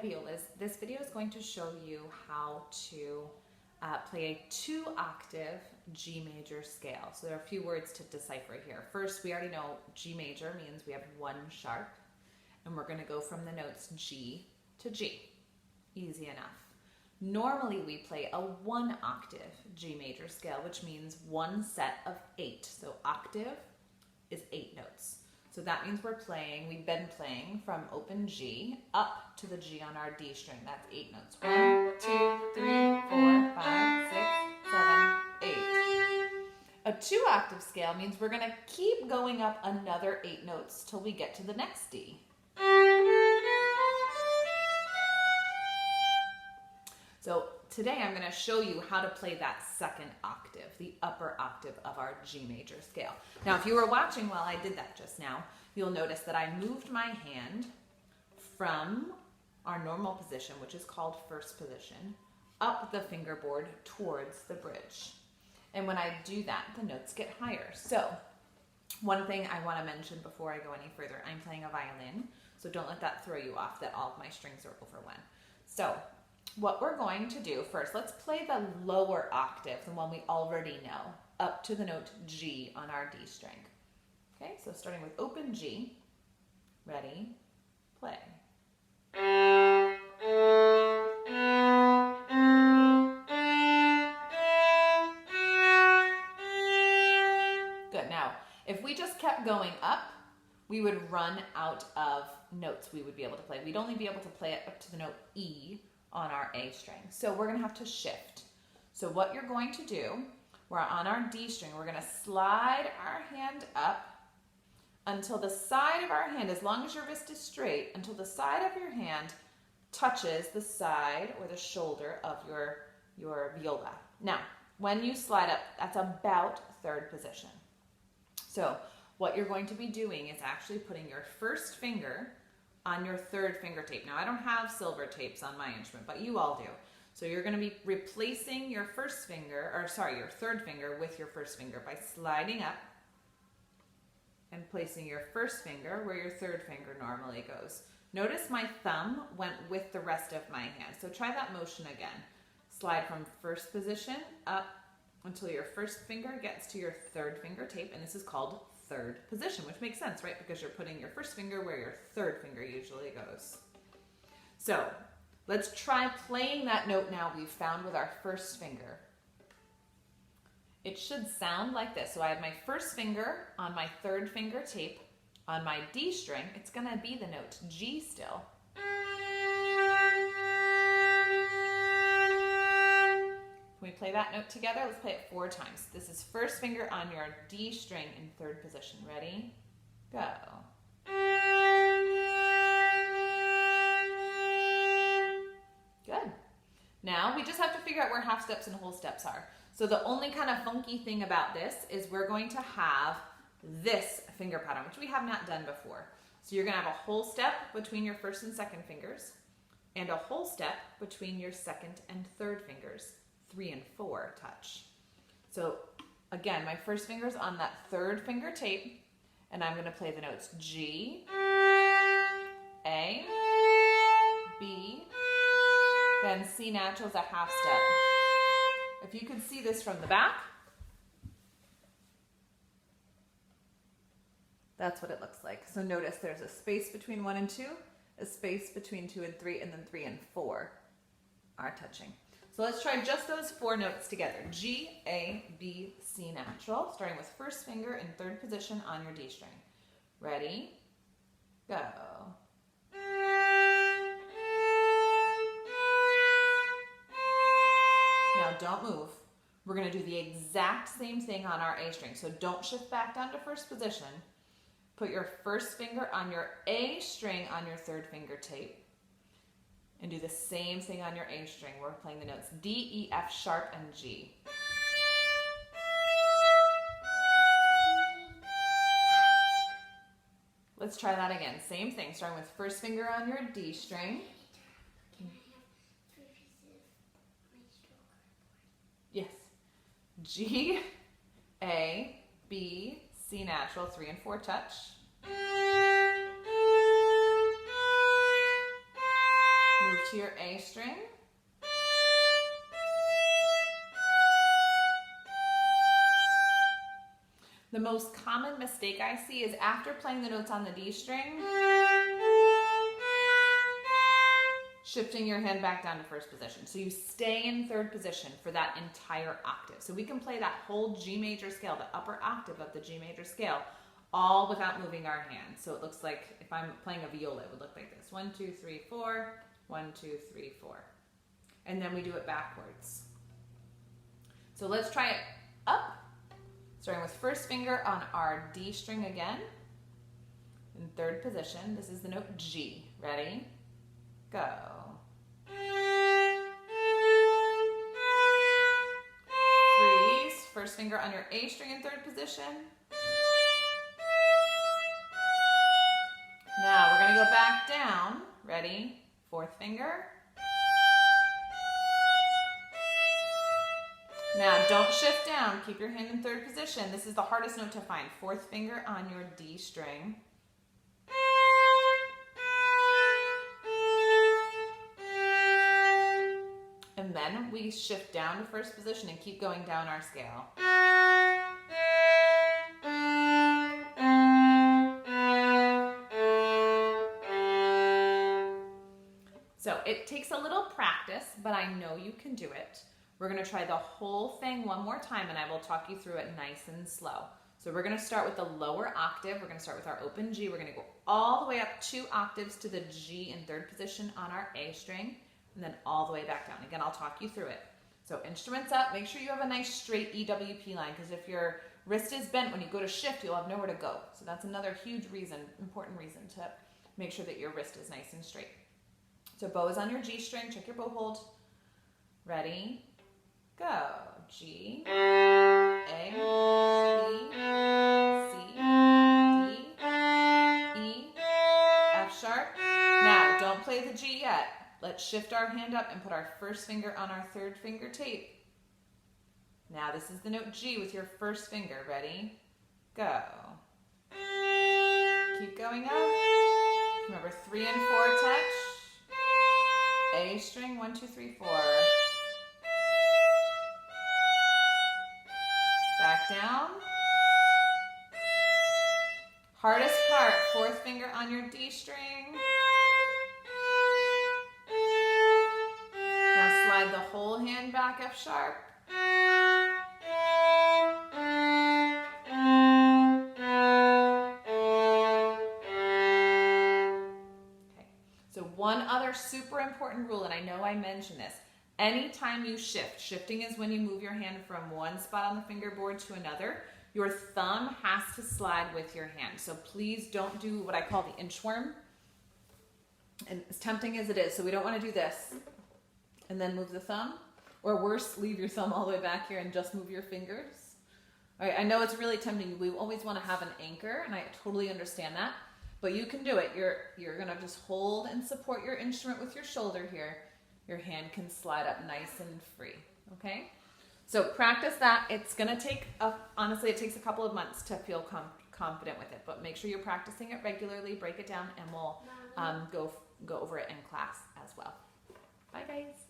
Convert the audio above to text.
violas. This video is going to show you how to play a 2-octave G major scale. So there are a few words to decipher here. First, we already know G major means we have one sharp, and we're going to go from the notes G to G. Easy enough. Normally we play a 1-octave G major scale, which means one set of 8. So octave is 8 notes. So that means we've been playing from open G up to the G on our D string. That's 8 notes. 1, 2, 3, 4, 5, 6, 7, 8. A 2-octave scale means we're going to keep going up another 8 notes till we get to the next D. So today I'm going to show you how to play that 2nd octave, the upper octave of our G major scale. Now, if you were watching while I did that just now, you'll notice that I moved my hand from our normal position, which is called first position, up the fingerboard towards the bridge. And when I do that, the notes get higher. So one thing I want to mention before I go any further, I'm playing a violin, so don't let that throw you off that all of my strings are over 1. So what we're going to do first, let's play the lower octave, the one we already know, up to the note G on our D string. Okay, so starting with open G, ready, play. Good. Now, if we just kept going up, we would run out of notes we would be able to play. We'd only be able to play it up to the note E on our A string. So we're going to have to shift. So what you're going to do, we're on our D string, we're going to slide our hand up until the side of our hand, as long as your wrist is straight, until the side of your hand touches the side or the shoulder of your viola. Now, when you slide up, that's about 3rd position. So what you're going to be doing is actually putting your first finger on your 3rd finger tape. Now, I don't have silver tapes on my instrument, but you all do. So you're going to be replacing your your 3rd finger with your first finger by sliding up and placing your first finger where your 3rd finger normally goes. Notice my thumb went with the rest of my hand. So try that motion again. Slide from first position up until your first finger gets to your 3rd finger tape, and this is called 3rd position, which makes sense, right? Because you're putting your first finger where your 3rd finger usually goes. So let's try playing that note now we've found with our first finger. It should sound like this. So I have my first finger on my 3rd finger tape. On my D string, it's going to be the note G still. Can we play that note together? Let's play it 4 times. This is first finger on your D string in 3rd position. Ready? Go. Good. Now we just have to figure out where half steps and whole steps are. So the only kind of funky thing about this is we're going to have this finger pattern, which we have not done before. So you're going to have a whole step between your 1st and 2nd fingers, and a whole step between your 2nd and 3rd fingers. 3 and 4 touch. So again, my first finger's on that 3rd finger tape, and I'm going to play the notes G, A, B, then C natural is a half step. If you could see this from the back, that's what it looks like. So notice there's a space between 1 and 2, a space between 2 and 3, and then 3 and 4 are touching. So let's try just those 4 notes together. G, A, B, C natural, starting with first finger in 3rd position on your D string. Ready? Go. Now don't move. We're going to do the exact same thing on our A string. So don't shift back down to first position. Put your first finger on your A string on your 3rd finger tape. And do the same thing on your A string. We're playing the notes D, E, F sharp, and G. Let's try that again. Same thing, starting with first finger on your D string. Yes. G, A, B, C natural, 3 and 4 touch. Move to your A string. The most common mistake I see is after playing the notes on the D string, shifting your hand back down to first position. So you stay in third position for that entire octave. So we can play that whole G major scale, the upper octave of the G major scale, all without moving our hand. So it looks like if I'm playing a viola, it would look like this. 1, 2, 3, 4, 1, 2, 3, 4. And then we do it backwards. So let's try it up. Starting with first finger on our D string again. In third position, this is the note G. Ready? Go. Freeze. First finger on your A string in third position. Now we're going to go back down. Ready? Fourth finger. Now, don't shift down. Keep your hand in third position. This is the hardest note to find. Fourth finger on your D string. And then we shift down to first position and keep going down our scale. So it takes a little practice, but I know you can do it. We're going to try the whole thing one more time, and I will talk you through it nice and slow. So we're going to start with the lower octave. We're going to start with our open G. We're going to go all the way up 2 octaves to the G in third position on our A string, and then all the way back down. Again, I'll talk you through it. So instruments up. Make sure you have a nice straight EWP line, because if your wrist is bent, when you go to shift, you'll have nowhere to go. So that's another huge reason, important reason to make sure that your wrist is nice and straight. So bow is on your G string. Check your bow hold. Ready? Go. G, A, B, C, D, E, F sharp. Now, don't play the G yet. Let's shift our hand up and put our first finger on our third finger tape. Now, this is the note G with your first finger. Ready? Go. Keep going up. Remember, 3 and 4 touch. A string, 1, 2, 3, 4. Back down. Hardest part, fourth finger on your D string. Now slide the whole hand back F sharp. Okay. So one other super important rule, and I know I mentioned this. Anytime you shift, shifting is when you move your hand from one spot on the fingerboard to another. Your thumb has to slide with your hand. So please don't do what I call the inchworm. And as tempting as it is, so we don't want to do this and then move the thumb. Or worse, leave your thumb all the way back here and just move your fingers. All right, I know it's really tempting. We always want to have an anchor, and I totally understand that. But you can do it. You're going to just hold and support your instrument with your shoulder here. Your hand can slide up nice and free, okay? So practice that. It's going to take, honestly, it takes a couple of months to feel confident with it, but make sure you're practicing it regularly, break it down, and we'll go over it in class as well. Bye, guys.